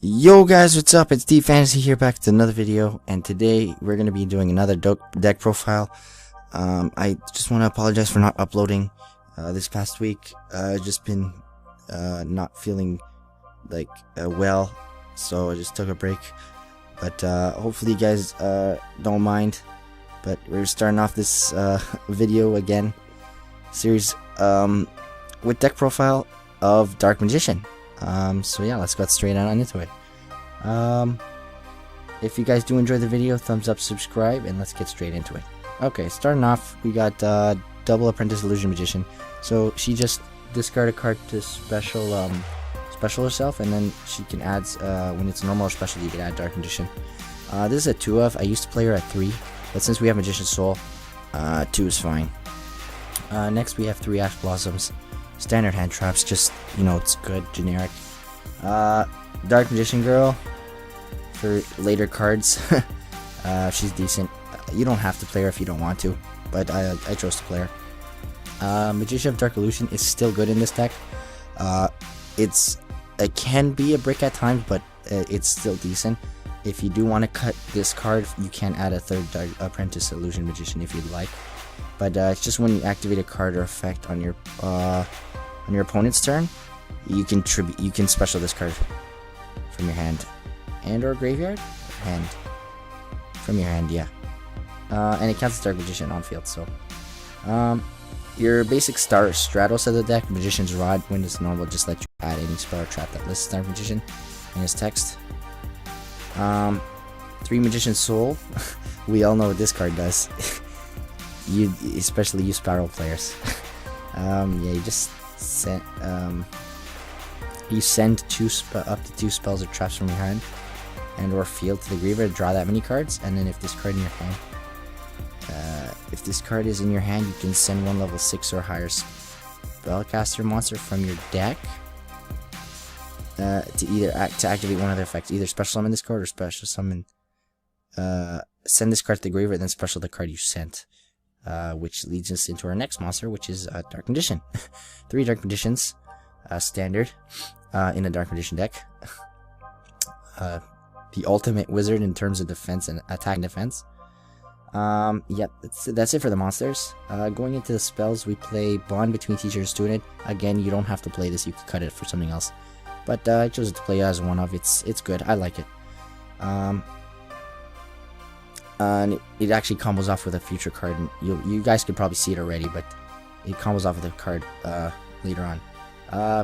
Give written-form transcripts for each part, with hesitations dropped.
Yo guys, what's up? It's DFantasy here, back to another video, and today we're going to be doing another deck profile. I just want to apologize for not uploading this past week. I've just been not feeling like well, so I just took a break. But hopefully you guys don't mind. But we're starting off this video again series with deck profile of Dark Magician. So yeah, let's get straight on into it. If you guys do enjoy the video, thumbs up, subscribe, and let's get straight into it. Okay, starting off, we got Double Apprentice Illusion Magician. So she just discard a card to special herself, and then she can add, when it's normal or special, you can add Dark Magician. This is a 2 of. I used to play her at 3, but since we have Magician's Soul, 2 is fine. Next we have 3 Ash Blossoms. Standard hand traps, just, you know, it's good, generic. Dark Magician Girl for later cards. She's decent. You don't have to play her if you don't want to, but I chose to play her. Magician of Dark Illusion is still good in this deck. It can be a brick at times, but it's still decent. If you do want to cut this card, you can add a 3rd Dark Apprentice Illusion Magician if you'd like. But it's just when you activate a card or effect on your opponent's turn, you can special this card from your hand and or graveyard. From your hand, yeah. And it counts as Dark Magician on field. So your basic Stratos of the deck, Magician's Rod, when it's normal, just let you add any spell or trap that lists Dark Magician in his text. 3 Magician's Soul. We all know what this card does. Especially you Spiral players. Yeah, you just send up to 2 spells or traps from your hand and or field to the graveyard to draw that many cards, and then if this card in your hand, if this card is in your hand, you can send 1 level 6 or higher spellcaster monster from your deck to activate one of their effects. Either special summon this card or special summon send this card to the graveyard, then special the card you sent. Which leads us into our next monster, which is Dark Magician. 3 Dark Magicians, standard, in a Dark Magician deck. The ultimate wizard in terms of defense and attack and defense. Yep, that's it for the monsters. Going into the spells, we play Bond between teacher and student. Again, you don't have to play this; you could cut it for something else. But I chose it to play as one of. It's good. I like it. And it actually combos off with a future card, and you guys could probably see it already, but it combos off with a card later on.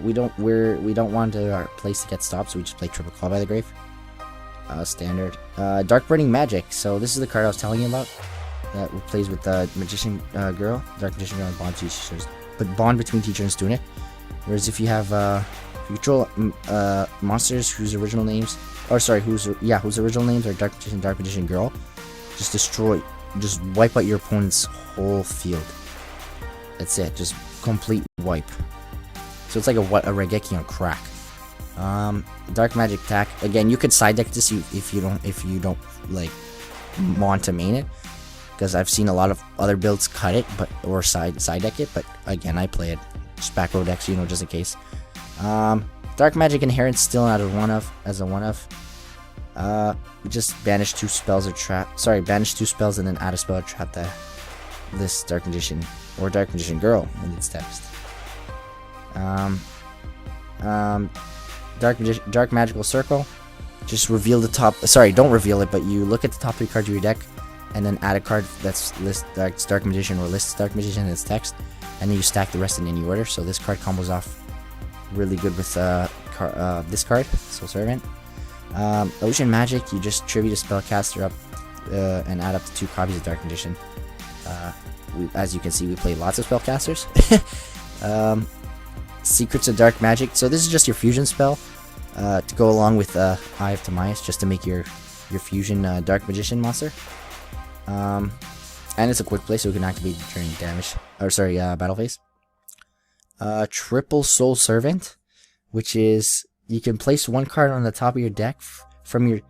We don't want our place to get stopped, so we just play Triple Claw by the Grave. Standard. Dark Burning Magic. So this is the card I was telling you about that plays with the Magician Girl, Dark Magician Girl, and Bond teachers, but Bond between teacher and student. Whereas if you have if you control monsters whose original names, whose original names are Dark Magician Girl, just wipe out your opponent's whole field. That's it, just complete wipe. So it's like a Raigeki on crack. Dark Magic Attack. Again, you could side deck this if you don't like want to main it, because I've seen a lot of other builds cut it, or side deck it. But again, I play it just back row decks, just in case. Dark Magic Inherent still as a one of. Just banish 2 spells or trap. Sorry, banish 2 spells and then add a spell or trap that lists Dark Magician or Dark Magician Girl in its text. Dark Magical Circle. Just reveal the top. Sorry, don't reveal it, but you look at the top 3 cards of your deck, and then add a card that's Dark Magician or lists Dark Magician in its text, and then you stack the rest in any order. So this card combos off really good with this card, Soul Servant. Ocean Magic, you just tribute a spellcaster up and add up to 2 copies of Dark Magician. As you can see, we play lots of spellcasters. Secrets of Dark Magic. So this is just your fusion spell to go along with Eye of Timaeus, just to make your fusion Dark Magician monster. And it's a quick play, so we can activate during battle phase. Triple Soul Servant, which is you can place 1 card on the top of your deck from your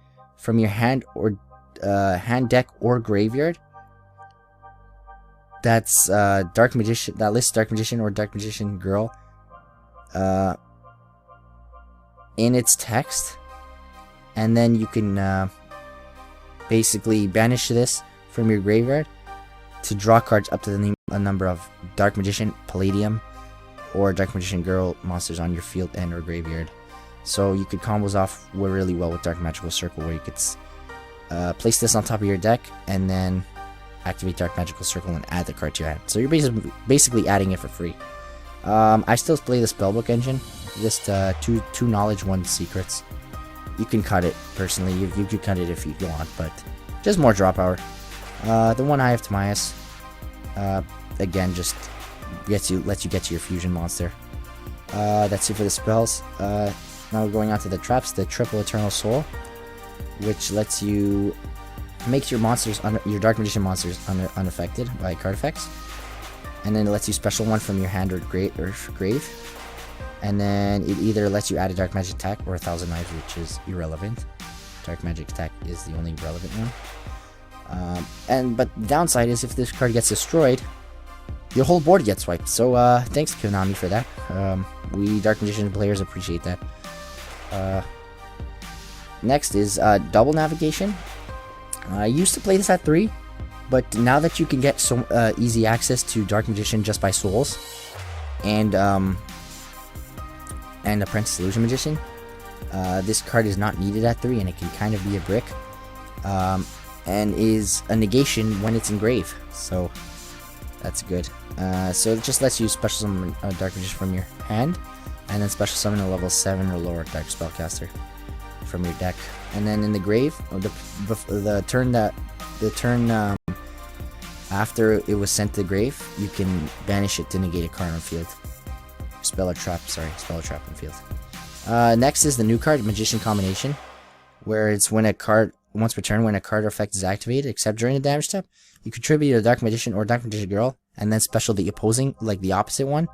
hand or hand, deck, or graveyard. That's Dark Magician. That lists Dark Magician or Dark Magician Girl in its text, and then you can basically banish this from your graveyard to draw cards up to a number of Dark Magician, Palladium, or Dark Magician Girl monsters on your field and or graveyard. So you could combos off really well with Dark Magical Circle, where you could place this on top of your deck and then activate Dark Magical Circle and add the card to your hand. So you're basically adding it for free. I still play the Spellbook engine, just two knowledge, 1 secrets. You can cut it personally. You could cut it if you want, but just more draw power. The one Eye of Timaeus, again, just lets you get to your fusion monster. That's it for the spells. Now we're going on to the traps. The Triple Eternal Soul, which lets you make your monsters, your Dark Magician monsters, unaffected by card effects, and then it lets you special one from your hand or grave. And then it either lets you add a Dark Magic attack or 1,000 Knives, which is irrelevant. Dark Magic attack is the only relevant one. But the downside is if this card gets destroyed, your whole board gets wiped. So thanks Konami for that. We Dark Magician players appreciate that. Next is Double Navigation. I used to play this at 3, but now that you can get so easy access to Dark Magician just by souls, and Apprentice Illusion Magician, this card is not needed at 3, and it can kind of be a brick, and is a negation when it's engraved, so that's good. So it just lets you special summon a Dark Magician from your hand, and then special summon a level 7 or lower Dark Spellcaster from your deck. And then in the grave, the turn after it was sent to the grave, you can banish it to negate a card on field. Spell a trap on field. Next is the new card, Magician Combination, where it's once per turn, when a card effect is activated, except during the damage step, you contribute a Dark Magician or Dark Magician Girl, and then special the opposing, like the opposite one,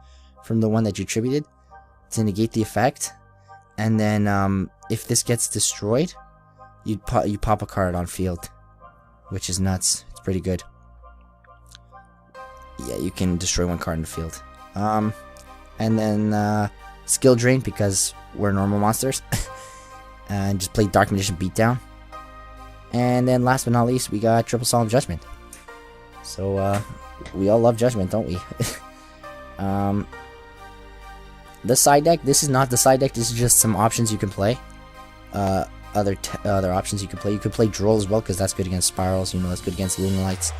from the one that you attributed, to negate the effect. And then if this gets destroyed, you pop a card on field, which is nuts. It's pretty good. Yeah, you can destroy one card in the field. And then Skill Drain, because we're normal monsters, and just play Dark Magician Beatdown. And then last but not least, we got Triple Solemn Judgment. So we all love Judgment, don't we? The side deck, this is not the side deck, this is just some options you can play. Other options you can play. You could play Droll as well, because that's good against Spirals, that's good against Lunalights.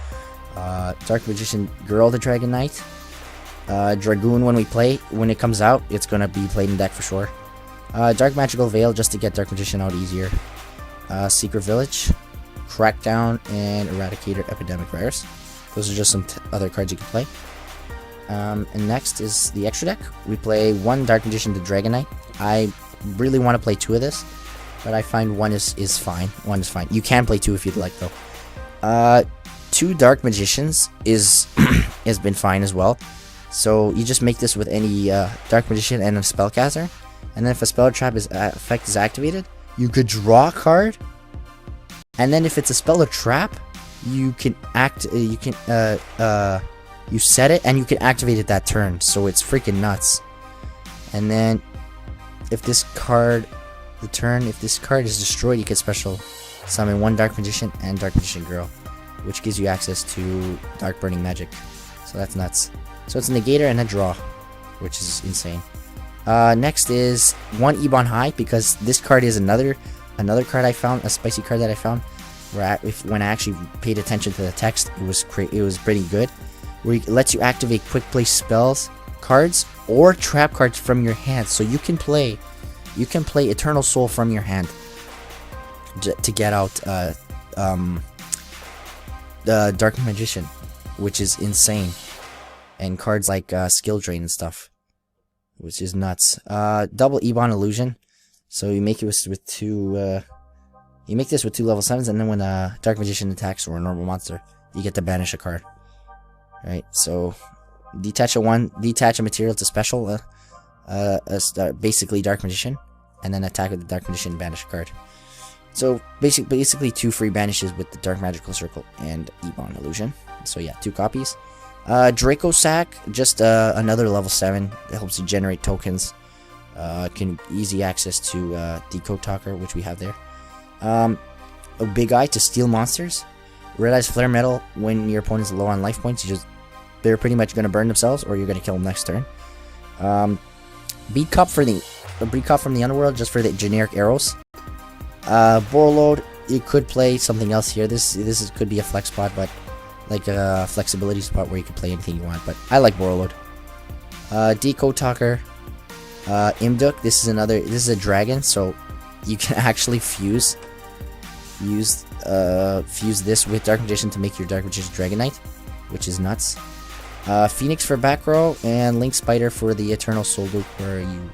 Dark Magician Girl, the Dragon Knight. Dragoon, when it comes out, it's gonna be played in deck for sure. Dark Magical Veil, just to get Dark Magician out easier. Secret Village, Crackdown, and Eradicator Epidemic Virus. Those are just some other cards you can play. And next is the extra deck. We play 1 Dark Magician, the Dragon Knight. I really want to play 2 of this, but I find 1 is fine. 1 is fine. You can play 2 if you'd like, though. 2 Dark Magicians has been fine as well. So you just make this with any Dark Magician and a Spellcaster, and then if a Spell Trap effect is activated, you could draw a card, and then if it's a Spell or Trap, you can you set it and you can activate it that turn. So it's freaking nuts. And then if this card is destroyed, you can special summon 1 Dark Magician and Dark Magician Girl, which gives you access to Dark Burning Magic. So that's nuts. So it's a negator and a draw, which is insane. Next is 1 Ebon High, because this card is another card I found, a spicy card that I found, where when I actually paid attention to the text, it was pretty good. Where it lets you activate quick play spells, cards, or trap cards from your hand. So you can play Eternal Soul from your hand to get out the Dark Magician, which is insane. And cards like Skill Drain and stuff, which is nuts. Double Ebon Illusion. So you make it with 2. You make this with 2 level 7s, and then when a Dark Magician attacks or a normal monster, you get to banish a card. Right. So detach a material to special, basically Dark Magician, and then attack with the Dark Magician and banish a card. So basically 2 free banishes with the Dark Magical Circle and Ebon Illusion. So yeah, 2 copies. Draco Sack, just another level 7 that helps you generate tokens. Can easy access to Decode Talker, which we have there. A Big Eye to steal monsters. Red Eye's Flare Metal, when your opponent's low on life points, they're pretty much going to burn themselves, or you're going to kill them next turn. Beat Cup from the Underworld, just for the generic arrows. Borreload, you could play something else here. This could be a flex spot, but like a flexibility spot where you can play anything you want. But I like Borreload. Decode Talker, Imduk. This is a dragon, so you can actually fuse this with Dark Magician to make your Dark Magician Dragon Knight, which is nuts. Phoenix for back row, and Link Spider for the Eternal Soul Loop, where you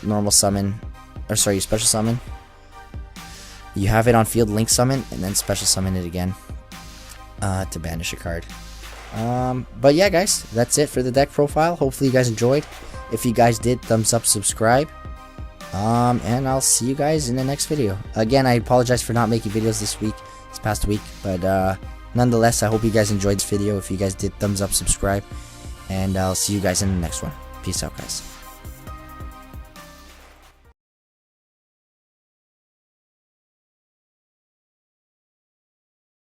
normal summon, or sorry, you special summon. You have it on field, Link summon, and then special summon it again to banish a card. But yeah, guys, that's it for the deck profile. Hopefully you guys enjoyed. If you guys did, thumbs up, subscribe. And I'll see you guys in the next video. Again, I apologize for not making videos this past week, but nonetheless, I hope you guys enjoyed this video. If you guys did, thumbs up, subscribe, and I'll see you guys in the next one. Peace out, guys.